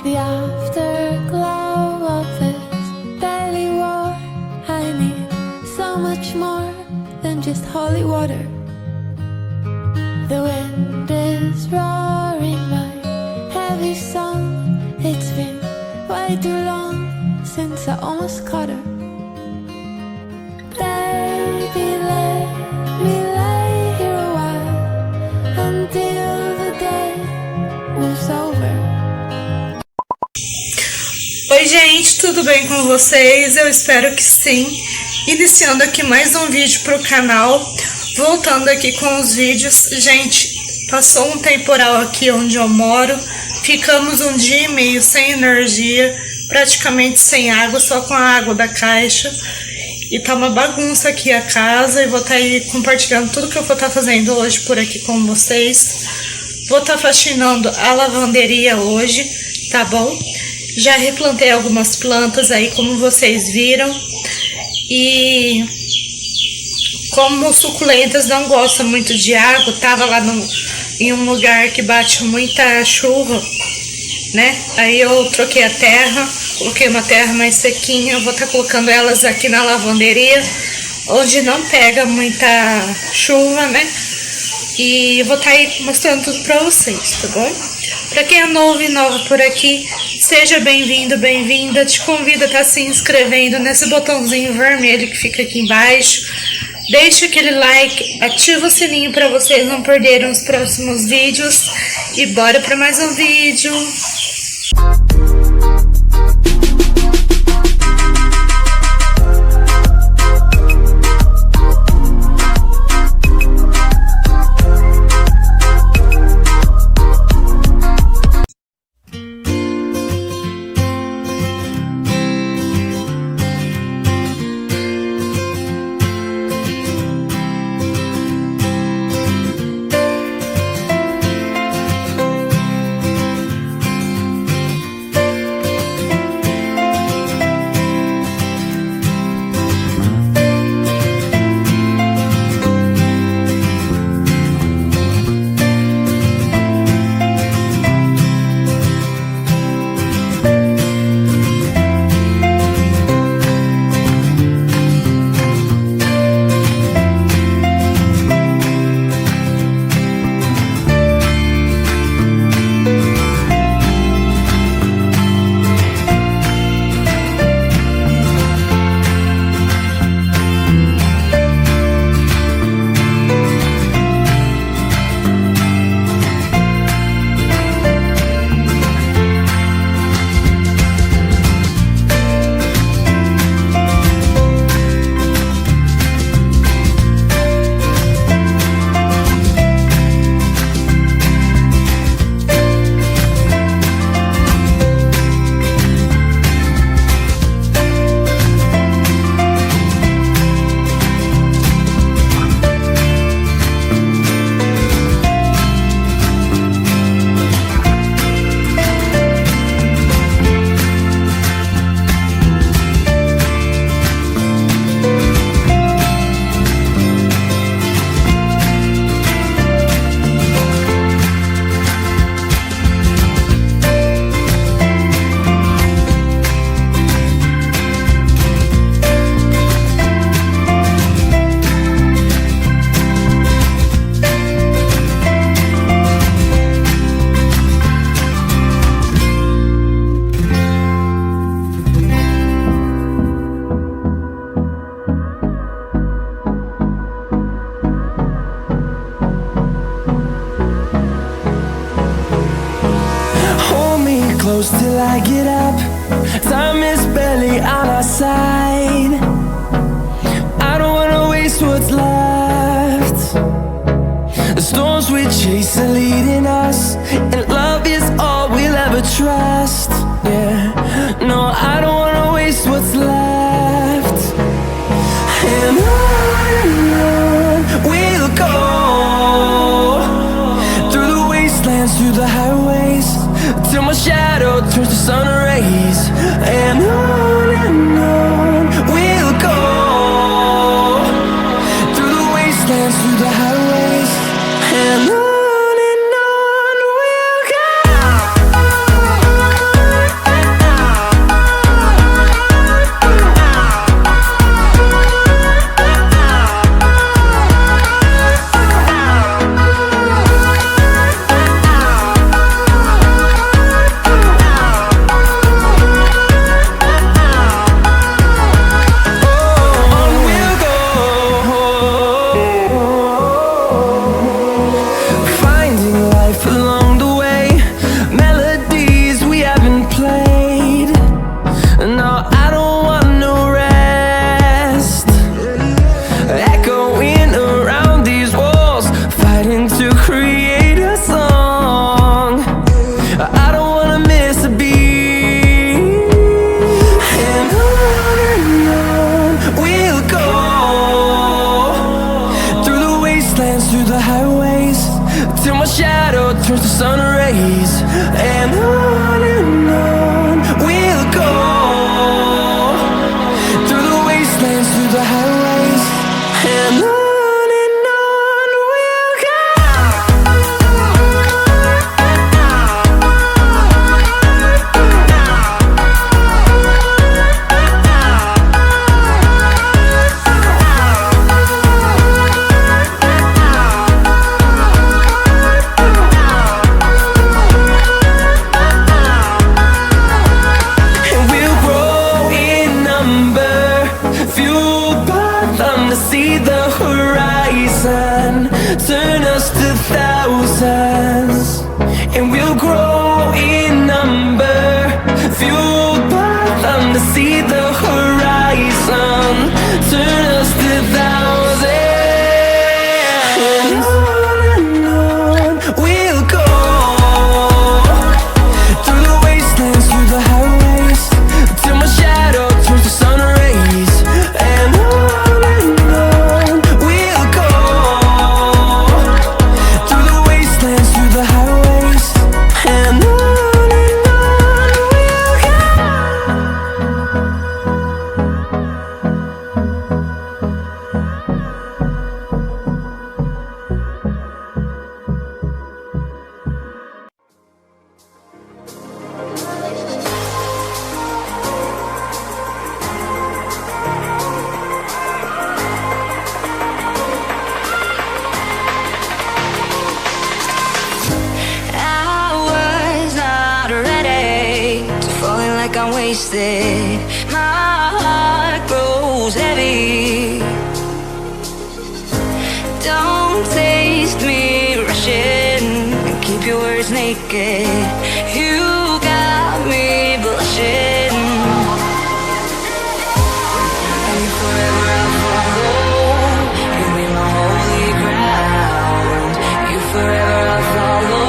The afterglow of this belly war. I need so much more than just holy water. The wind is roaring my heavy song. It's been way too long since I almost caught her. Baby, let me lay here a while until the day moves over. Oi gente, tudo bem com vocês? Eu espero que sim. Iniciando aqui mais um vídeo pro canal. Voltando aqui com os vídeos. Gente, passou um temporal aqui onde eu moro. Ficamos um dia e meio sem energia, praticamente sem água, só com a água da caixa. E tá uma bagunça aqui a casa. E vou estar aí compartilhando tudo que eu vou estar fazendo hoje por aqui com vocês. Vou estar faxinando a lavanderia hoje, tá bom? Já replantei algumas plantas aí, como vocês viram. E como suculentas não gostam muito de água, tava lá em um lugar que bate muita chuva, né? Aí eu troquei a terra, coloquei uma terra mais sequinha. Eu vou estar colocando elas aqui na lavanderia, onde não pega muita chuva, né? E vou estar aí mostrando tudo pra vocês, tá bom? Pra quem é novo e nova por aqui, seja bem-vindo, bem-vinda. Te convido a estar se inscrevendo nesse botãozinho vermelho que fica aqui embaixo. Deixe aquele like, ativa o sininho para vocês não perderem os próximos vídeos. E bora para mais um vídeo. Close till I get up. Time is barely on our side. I don't wanna waste what's left. The storms we chase are leading us, and love is all we'll ever trust. Yeah, no, I don't wanna waste what's left. And on we'll go, through the wastelands, through the highways, till my shadow turns to sun rays. And on we'll go, through the wastelands, through the highways. And on we'll go. through the highways, till my shadow turns to sun rays. And on we'll go, through the wastelands, through the highways. And on we'll go. See the horizon turn us to thousands, and we'll grow in number, fueled by them to see the horizon turn us to thousands. And on we'll go, through the wastelands, through the highways, till my shadow turns to sun rays. And I'm wasted, my heart grows heavy. Don't taste me rushing, and keep your words naked. You got me blushing, and you forever I'll follow. You be my holy ground. You forever I'll follow.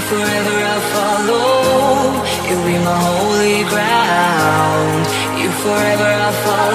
Forever I'll follow. You'll be my holy ground. You forever I'll follow.